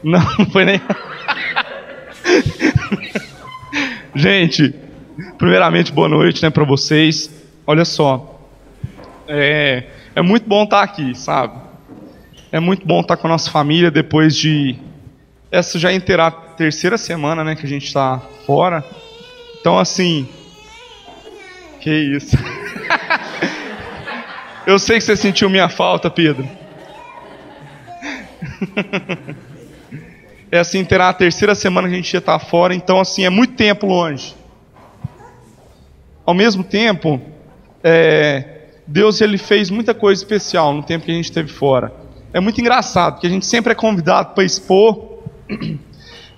Não, não foi nem. Gente, primeiramente, boa noite, né, para vocês. Olha só, é muito bom estar aqui, sabe? É muito bom estar com a nossa família depois de... Essa já é a terceira semana, né, que a gente está fora. Então, assim... Que isso? Eu sei que você sentiu minha falta, Pedro. É assim, terá a terceira semana que a gente já está fora, então assim, é muito tempo longe. Ao mesmo tempo, Deus ele fez muita coisa especial no tempo que a gente esteve fora. É muito engraçado, porque a gente sempre é convidado para expor,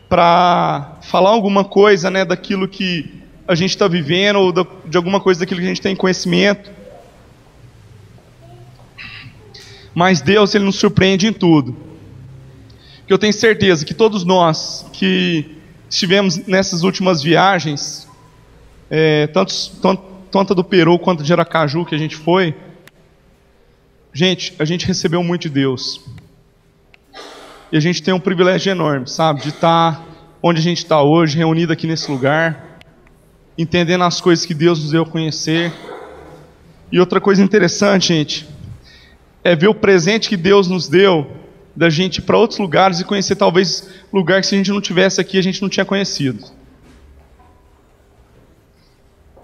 para falar alguma coisa, né, daquilo que a gente está vivendo, ou de alguma coisa daquilo que a gente tem conhecimento. Mas Deus ele nos surpreende em tudo. Que eu tenho certeza que todos nós que estivemos nessas últimas viagens, tanto do Peru quanto de Aracaju que a gente foi, gente, a gente recebeu muito de Deus. E a gente tem um privilégio enorme, sabe, de estar onde a gente está hoje, reunido aqui nesse lugar, entendendo as coisas que Deus nos deu a conhecer. E outra coisa interessante, gente, é ver o presente que Deus nos deu, da gente ir para outros lugares e conhecer talvez lugares que se a gente não tivesse aqui, a gente não tinha conhecido.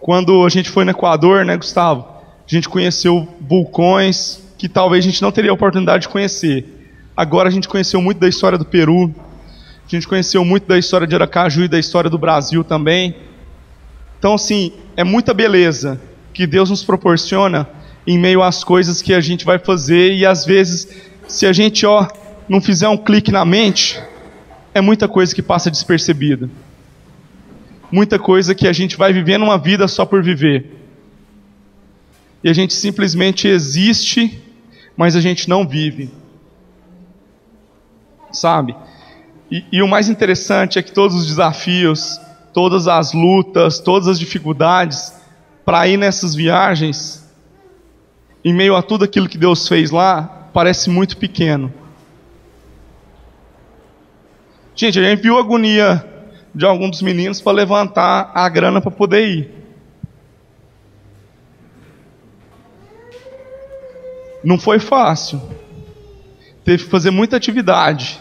Quando a gente foi no Equador, né, Gustavo? A gente conheceu vulcões que talvez a gente não teria a oportunidade de conhecer. Agora a gente conheceu muito da história do Peru, a gente conheceu muito da história de Aracaju e da história do Brasil também. Então, assim, é muita beleza que Deus nos proporciona em meio às coisas que a gente vai fazer, e às vezes, se a gente não fizer um clique na mente, é muita coisa que passa despercebida. Muita coisa que a gente vai vivendo uma vida só por viver. E a gente simplesmente existe, mas a gente não vive. Sabe? E o mais interessante é que todos os desafios, todas as lutas, todas as dificuldades, para ir nessas viagens, em meio a tudo aquilo que Deus fez lá, parece muito pequeno. Gente, a gente viu a agonia de alguns dos meninos para levantar a grana para poder ir. Não foi fácil. Teve que fazer muita atividade.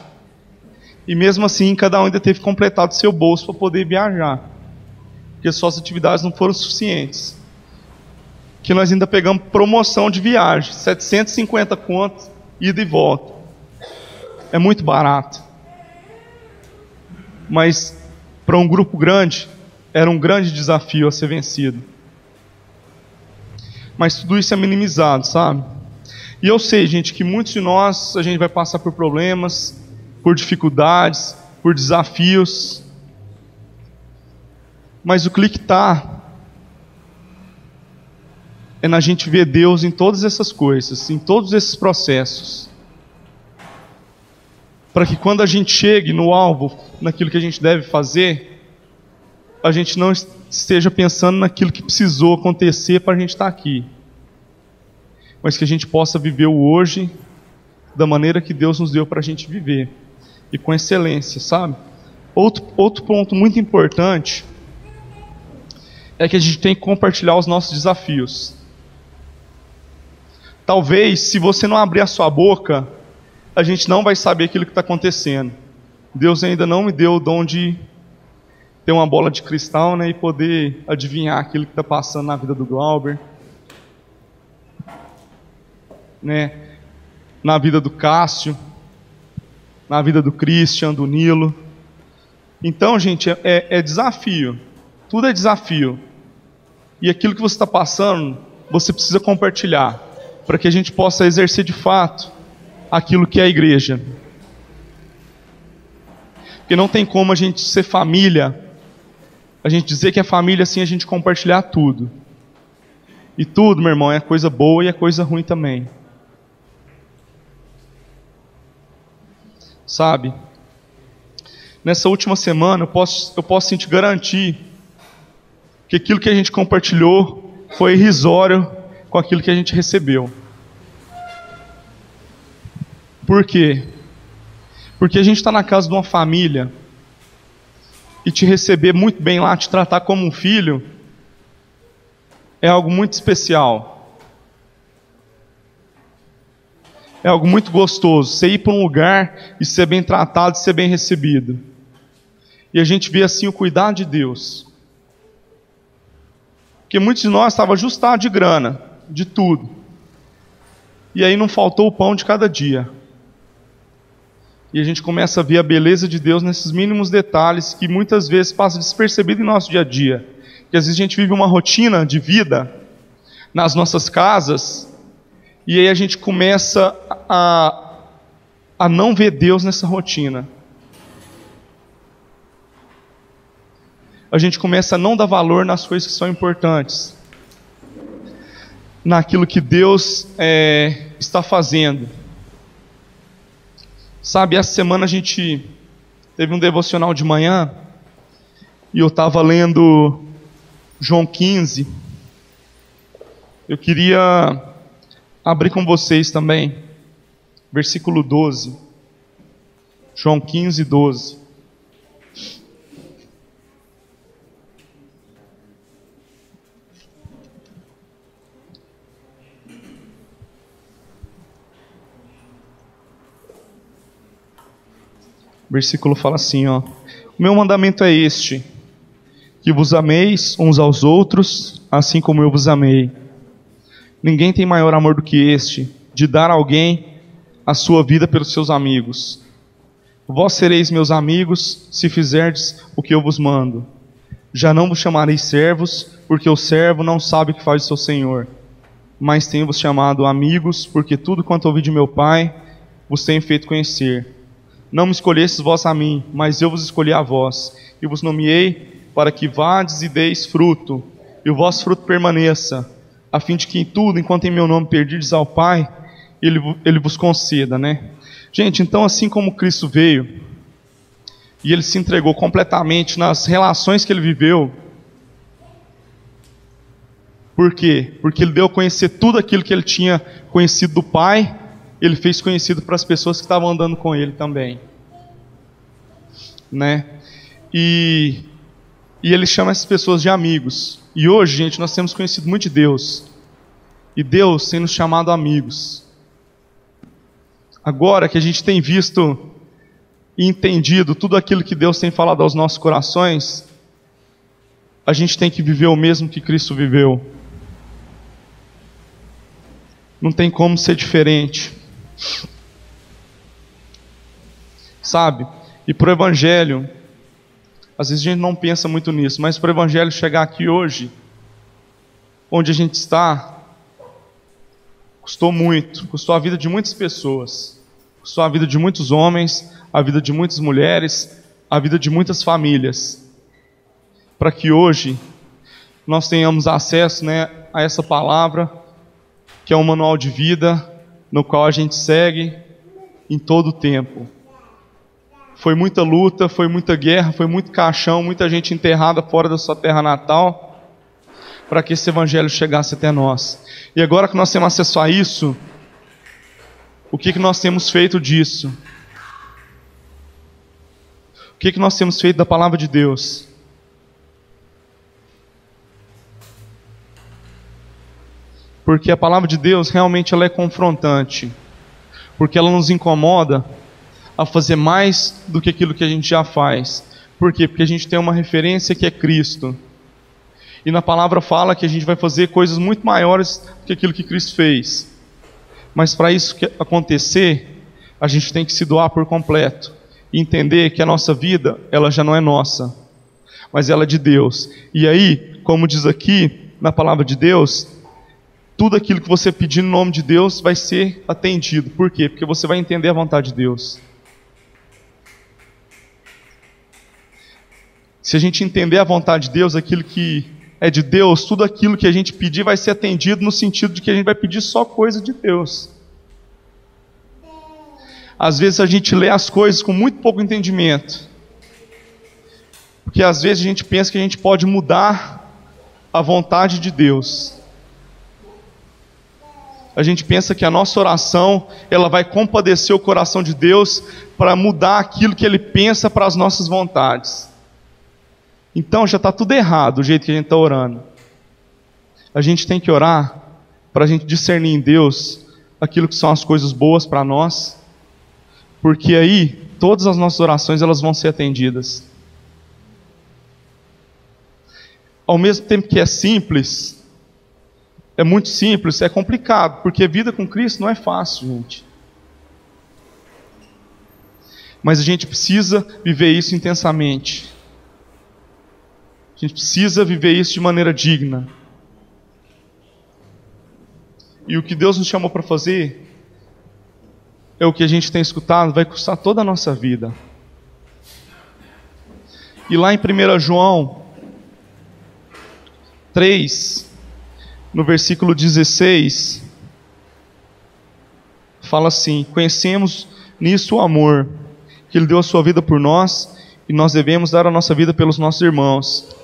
E mesmo assim, cada um ainda teve que completar do seu bolso para poder viajar. Porque só as atividades não foram suficientes. Que nós ainda pegamos promoção de viagem, 750 contos, ida e volta. É muito barato. Mas para um grupo grande, era um grande desafio a ser vencido. Mas tudo isso é minimizado, sabe? E eu sei, gente, que muitos de nós, a gente vai passar por problemas, por dificuldades, por desafios. Mas o clique é na gente ver Deus em todas essas coisas, em todos esses processos. Para que quando a gente chegue no alvo, naquilo que a gente deve fazer, a gente não esteja pensando naquilo que precisou acontecer para a gente estar aqui. Mas que a gente possa viver o hoje da maneira que Deus nos deu para a gente viver. E com excelência, sabe? Outro ponto muito importante é que a gente tem que compartilhar os nossos desafios. Talvez, se você não abrir a sua boca, a gente não vai saber aquilo que está acontecendo. Deus ainda não me deu o dom de ter uma bola de cristal, né, e poder adivinhar aquilo que está passando na vida do Glauber, né, na vida do Cássio, na vida do Christian, do Nilo. Então, gente, é desafio. Tudo é desafio. E aquilo que você está passando, você precisa compartilhar, para que a gente possa exercer de fato aquilo que é a igreja. Porque não tem como a gente ser família, a gente dizer que é família sem a gente compartilhar tudo. E tudo, meu irmão, é coisa boa e é coisa ruim também. Sabe? Nessa última semana, eu posso te garantir que aquilo que a gente compartilhou foi irrisório com aquilo que a gente recebeu. Por quê? Porque a gente está na casa de uma família e te receber muito bem lá, te tratar como um filho, é algo muito especial. É algo muito gostoso. Você ir para um lugar e ser bem tratado, ser bem recebido. E a gente vê assim o cuidado de Deus. Porque muitos de nós estavam ajustados de grana, de tudo. E aí não faltou o pão de cada dia. E a gente começa a ver a beleza de Deus nesses mínimos detalhes que muitas vezes passa despercebido em nosso dia a dia. Porque às vezes a gente vive uma rotina de vida nas nossas casas e aí a gente começa a não ver Deus nessa rotina. A gente começa a não dar valor nas coisas que são importantes, naquilo que Deus está fazendo. Sabe, essa semana a gente teve um devocional de manhã e eu estava lendo João 15. Eu queria abrir com vocês também, versículo 12. João 15, 12. O versículo fala assim, ó: o meu mandamento é este, que vos ameis uns aos outros, assim como eu vos amei. Ninguém tem maior amor do que este, de dar a alguém a sua vida pelos seus amigos. Vós sereis meus amigos, se fizerdes o que eu vos mando. Já não vos chamarei servos, porque o servo não sabe o que faz o seu senhor. Mas tenho-vos chamado amigos, porque tudo quanto ouvi de meu Pai, vos tenho feito conhecer. Não me escolhestes vós a mim, mas eu vos escolhi a vós, e vos nomeei para que vades e deis fruto, e o vosso fruto permaneça, a fim de que em tudo, enquanto em meu nome perdirdes ao Pai, Ele vos conceda, né? Gente, então assim como Cristo veio, e Ele se entregou completamente nas relações que Ele viveu, por quê? Porque Ele deu a conhecer tudo aquilo que Ele tinha conhecido do Pai, Ele fez conhecido para as pessoas que estavam andando com Ele também, né? E Ele chama essas pessoas de amigos. E hoje, gente, nós temos conhecido muito de Deus, e Deus tem nos chamado amigos. Agora que a gente tem visto e entendido tudo aquilo que Deus tem falado aos nossos corações, a gente tem que viver o mesmo que Cristo viveu. Não tem como ser diferente. Sabe? E para o Evangelho, às vezes a gente não pensa muito nisso, mas para o Evangelho chegar aqui hoje, onde a gente está, custou muito, custou a vida de muitas pessoas, custou a vida de muitos homens, a vida de muitas mulheres, a vida de muitas famílias, para que hoje nós tenhamos acesso, né, a essa palavra, que é um manual de vida, no qual a gente segue em todo o tempo. Foi muita luta, foi muita guerra, foi muito caixão, muita gente enterrada fora da sua terra natal, para que esse Evangelho chegasse até nós. E agora que nós temos acesso a isso, o que nós temos feito disso? O que nós temos feito da palavra de Deus? Porque a palavra de Deus realmente ela é confrontante, porque ela nos incomoda a fazer mais do que aquilo que a gente já faz. Por quê? Porque a gente tem uma referência que é Cristo, e na palavra fala que a gente vai fazer coisas muito maiores do que aquilo que Cristo fez. Mas para isso acontecer, a gente tem que se doar por completo, e entender que a nossa vida ela já não é nossa, mas ela é de Deus. E aí, como diz aqui na palavra de Deus, tudo aquilo que você pedir no nome de Deus vai ser atendido. Por quê? Porque você vai entender a vontade de Deus. Se a gente entender a vontade de Deus, aquilo que é de Deus, tudo aquilo que a gente pedir vai ser atendido, no sentido de que a gente vai pedir só coisa de Deus. Às vezes a gente lê as coisas com muito pouco entendimento, porque às vezes a gente pensa que a gente pode mudar a vontade de Deus. A gente pensa que a nossa oração, ela vai compadecer o coração de Deus para mudar aquilo que Ele pensa para as nossas vontades. Então já está tudo errado o jeito que a gente está orando. A gente tem que orar para a gente discernir em Deus aquilo que são as coisas boas para nós, porque aí todas as nossas orações elas vão ser atendidas. Ao mesmo tempo que é simples, é muito simples, é complicado, porque a vida com Cristo não é fácil, gente. Mas a gente precisa viver isso intensamente. A gente precisa viver isso de maneira digna. E o que Deus nos chamou para fazer é o que a gente tem escutado, vai custar toda a nossa vida. E lá em 1 João 3, no versículo 16, fala assim: conhecemos nisso o amor, que Ele deu a sua vida por nós, e nós devemos dar a nossa vida pelos nossos irmãos.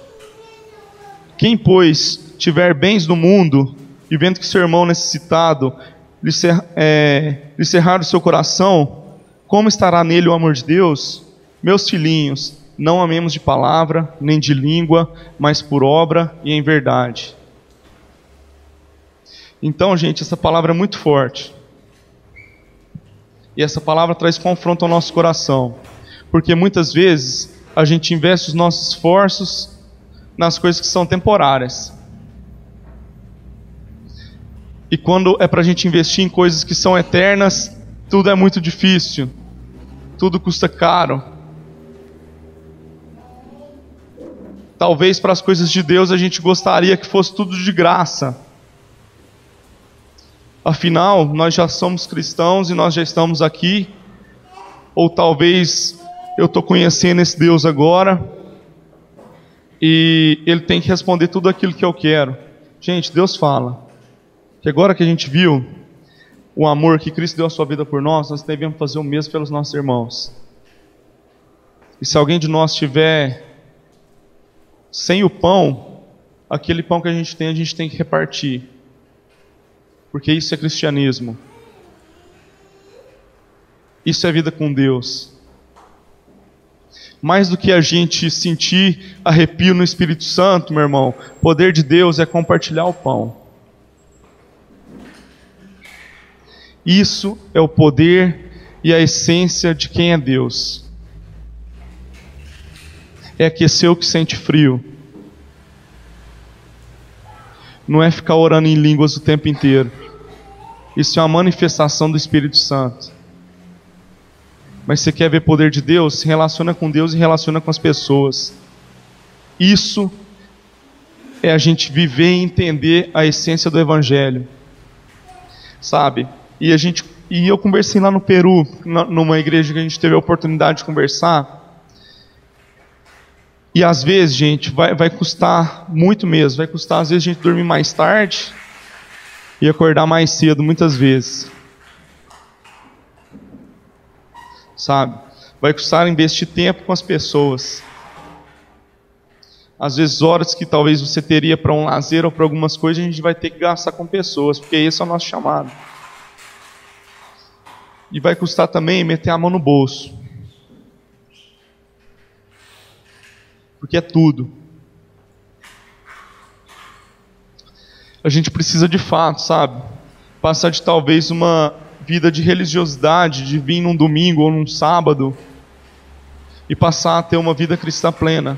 Quem, pois, tiver bens no mundo, e vendo que seu irmão necessitado lhe cerrar o seu coração, como estará nele o amor de Deus? Meus filhinhos, não amemos de palavra, nem de língua, mas por obra e em verdade. Então, gente, essa palavra é muito forte. E essa palavra traz confronto ao nosso coração. Porque muitas vezes a gente investe os nossos esforços nas coisas que são temporárias. E quando é para a gente investir em coisas que são eternas, tudo é muito difícil. Tudo custa caro. Talvez para as coisas de Deus a gente gostaria que fosse tudo de graça. Afinal, nós já somos cristãos e nós já estamos aqui. Ou talvez eu estou conhecendo esse Deus agora e Ele tem que responder tudo aquilo que eu quero. Gente, Deus fala que agora que a gente viu o amor que Cristo deu a sua vida por nós, nós devemos fazer o mesmo pelos nossos irmãos. E se alguém de nós estiver sem o pão, aquele pão que a gente tem que repartir. Porque isso é cristianismo. Isso é vida com Deus. Mais do que a gente sentir arrepio no Espírito Santo, meu irmão, o poder de Deus é compartilhar o pão. Isso é o poder e a essência de quem é Deus. É aquecer o que sente frio. Não é ficar orando em línguas o tempo inteiro. Isso é uma manifestação do Espírito Santo. Mas você quer ver poder de Deus? Se relaciona com Deus e relaciona com as pessoas. Isso é a gente viver e entender a essência do Evangelho. Sabe? E eu conversei lá no Peru, numa igreja que a gente teve a oportunidade de conversar. E às vezes, gente, vai custar muito mesmo. Vai custar às vezes a gente dormir mais tarde e acordar mais cedo, muitas vezes. Sabe? Vai custar investir tempo com as pessoas. Às vezes horas que talvez você teria para um lazer ou para algumas coisas, a gente vai ter que gastar com pessoas, porque esse é o nosso chamado. E vai custar também meter a mão no bolso. Porque é tudo. A gente precisa de fato, sabe? Passar de talvez uma vida de religiosidade, de vir num domingo ou num sábado, e passar a ter uma vida cristã plena.